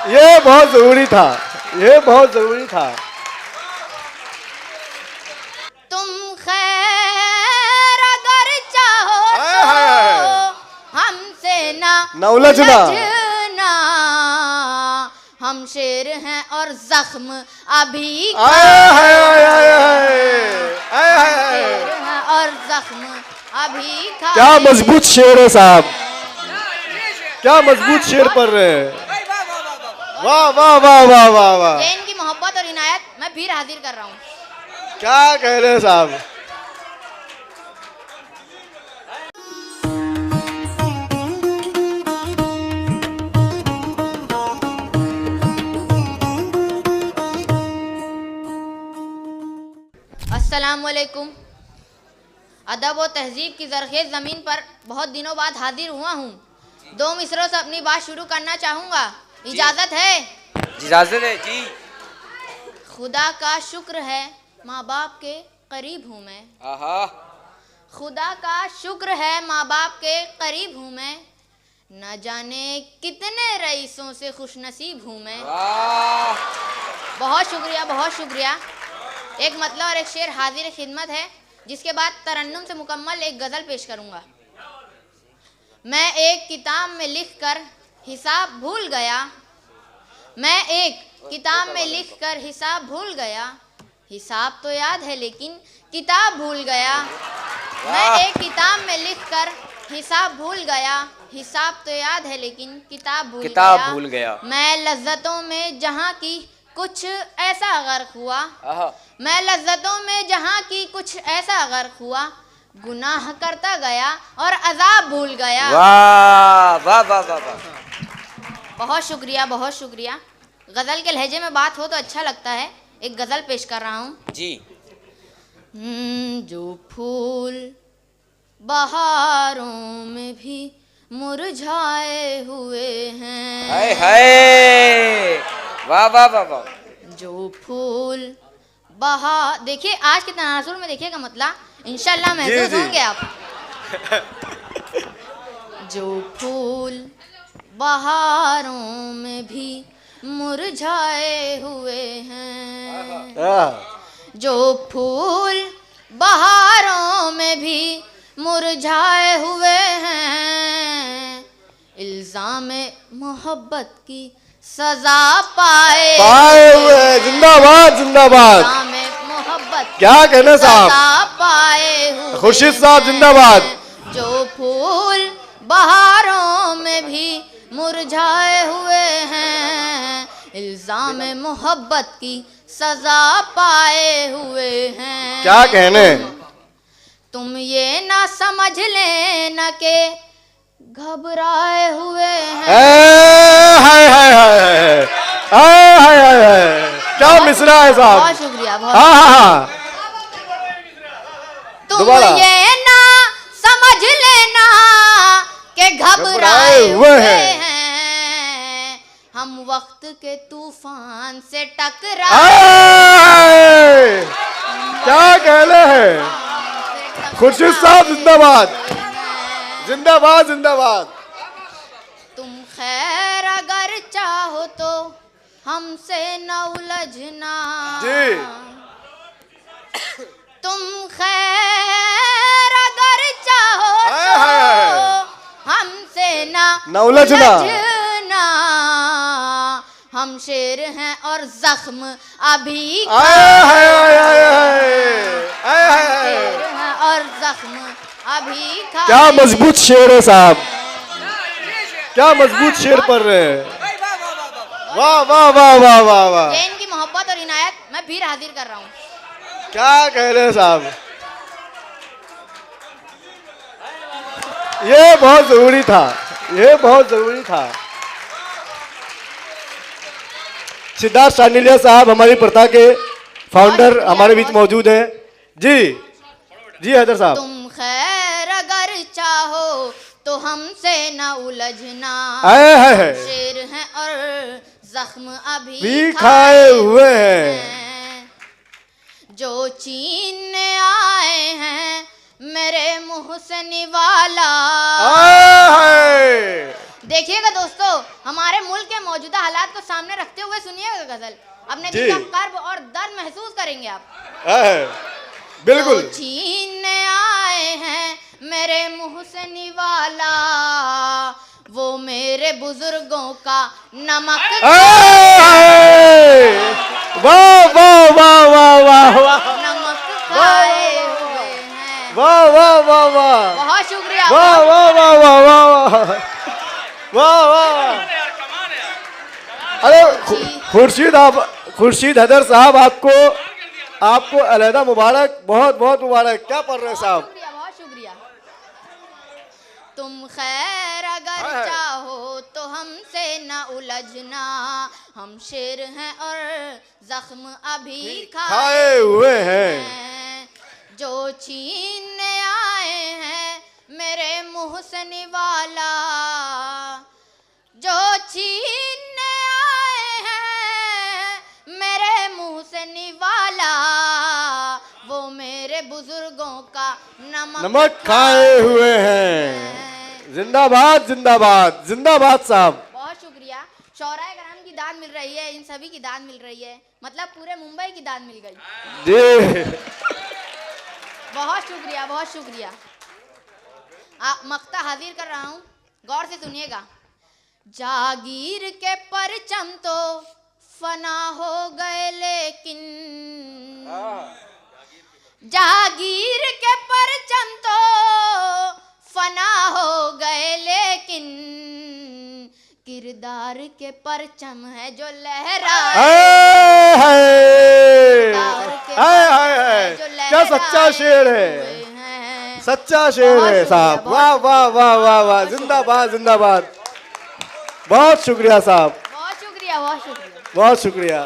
ये बहुत जरूरी था, ये बहुत जरूरी था। तुम खैर अगर चाहो तो हमसे ना उलझना। हम शेर हैं और जख्म अभी शेर हैं और जख्म अभी क्या मजबूत शेर है साहब, क्या मजबूत शेर पढ़ रहे हैं। वाह वाह वाह वाह वाह वाह। ये इनकी मोहब्बत और इनायत मैं फिर हाजिर कर रहा हूँ। क्या कह रहे हैं साहब। अस्सलाम वालेकुम। अदब व तहजीब की ज़रख़ेज़ ज़मीन पर बहुत दिनों बाद हाजिर हुआ हूँ। 2 मिसरों से अपनी बात शुरू करना चाहूँगा, इजाज़त है? इजाज़त है जी। खुदा का शुक्र है माँ बाप के करीब हूँ मैं। आहा। खुदा का शुक्र है माँ बाप के करीब हूँ मैं। न जाने कितने रईसों से खुश नसीब हूँ मैं। बहुत शुक्रिया, बहुत शुक्रिया। एक मतला और एक शेर हाजिर खिदमत है, जिसके बाद तरन्नुम से मुकम्मल एक गज़ल पेश करूँगा। मैं एक किताब में लिखकर हिसाब भूल गया, मैं एक किताब में लिखकर हिसाब भूल गया। हिसाब तो याद है लेकिन किताब भूल गया। मैं एक किताब में लिखकर हिसाब भूल गया। हिसाब तो याद है लेकिन किताब भूल गया। मैं लज्जतों में जहाँ की कुछ ऐसा गर्क हुआ, मैं लज्जतों में जहाँ की कुछ ऐसा गर्क हुआ, गुनाह करता गया और अजाब भूल गया। वाह वाह वाह वाह वाह। बहुत शुक्रिया, बहुत शुक्रिया। गज़ल के लहजे में बात हो तो अच्छा लगता है। एक गज़ल पेश कर रहा हूँ जी। जो फूल बहारों में भी मुरझाए हुए हैं, हाय हाय, वाह वाह वाह वाह। जो फूल देखिए आज के तनाजुर में देखिएगा मतलब इंशाल्लाह महसूस होंगे आप। जो फूल बहारों में भी मुरझाए हुए हैं, जो फूल बहारों में भी मुरझाए हुए हैं, इल्जाम मोहब्बत की सजा पाए हुए। जिंदाबाद जिंदाबाद। इल्जाम मोहब्बत क्या कहना साहब, सजा पाए हुए खुर्शीद साहब जिंदाबाद। जो फूल बहारों में भी मुरझाए हुए हैं, इल्जाम मोहब्बत की सजा पाए हुए हैं। क्या कहने। तुम ये ना समझ लेना के घबराए हुए हैं। हाय हाय हाय हाय हाय, क्या मिसरा है साहब। बहुत शुक्रिया, बहुत हाँ। तुम ये ना समझ लेना के घबराए हुए हैं, हम वक्त के तूफान से टकराए। क्या कहने हैं। खुर्शीद साहब जिंदाबाद, जिंदाबाद जिंदाबाद। तुम खैर अगर चाहो तो हमसे न उलझना जी। तुम खैर अगर चाहो तो हमसे न उलझना। हम शेर हैं और जख्म अभी शेर हैं और जख्म अभी क्या मजबूत शेर है साहब, क्या मजबूत शेर पढ़ रहे हैं। वाह वाह वाह वाह वाह वाह। ये इनकी मोहब्बत और इनायत मैं फिर हाजिर कर रहा हूँ। क्या कह रहे हैं साहब। ये बहुत जरूरी था, ये बहुत जरूरी था। सिद्धार्थ शांडिलिया साहब हमारी प्रथा के फाउंडर हमारे बीच मौजूद हैं। जी जी हैदर साहब। तुम खैर अगर चाहो तो हमसे न उलझना, शेर हैं और जख्म अभी खाए हुए हैं। जो चीनने आए हैं मेरे मुँह से निवाला, देखिएगा दोस्तों, हमारे मुल्क के मौजूदा हालात को सामने रखते हुए सुनिएगा गजल। अपने जी। दिल का कर्ब और दर्द महसूस करेंगे आप। बिल्कुल। तो छीनने आए हैं मेरे मुंह से निवाला, वो मेरे बुजुर्गों का नमक वाह वाह वाह वाह वाह वाह नमक खाए हुए हैं। वाह वाह वाह वाह बहुत शुक्रिया। वाह वाह वाह वाह वाह वाह वाह। अरे खुर्शीद हैदर साहब, आपको अलहदा मुबारक, बहुत बहुत मुबारक। क्या पढ़ रहे हैं साहब? शुक्रिया, बहुत शुक्रिया। तुम खैर अगर चाहो तो हमसे न उलझना, हम शेर हैं और जख्म अभी खाए हुए हैं। जो छीनने आए हैं मेरे मुंह से निवाला, जो छीनने आए हैं मेरे मुंह से निवाला, वो मेरे बुजुर्गों का नमक खाए हुए हैं। जिंदाबाद जिंदाबाद जिंदाबाद साहब। बहुत शुक्रिया। शौराए कराम की दाद मिल रही है, इन सभी की दाद मिल रही है, मतलब पूरे मुंबई की दाद मिल गई जी। बहुत शुक्रिया, बहुत शुक्रिया। मक्ता हाजिर कर रहा हूँ, गौर से सुनिएगा। जागीर के परचम तो फना हो गए लेकिन, जागीर के परचम तो फना हो गए लेकिन, किरदार के परचम है जो लहराए। क्या सच्चा शेर है, सच्चा शेर है साहब। वाह वाह वाह वाह वाह, जिंदाबाद जिंदाबाद। बहुत शुक्रिया साहब, बहुत शुक्रिया, बहुत शुक्रिया। बहुत शुक्रिया।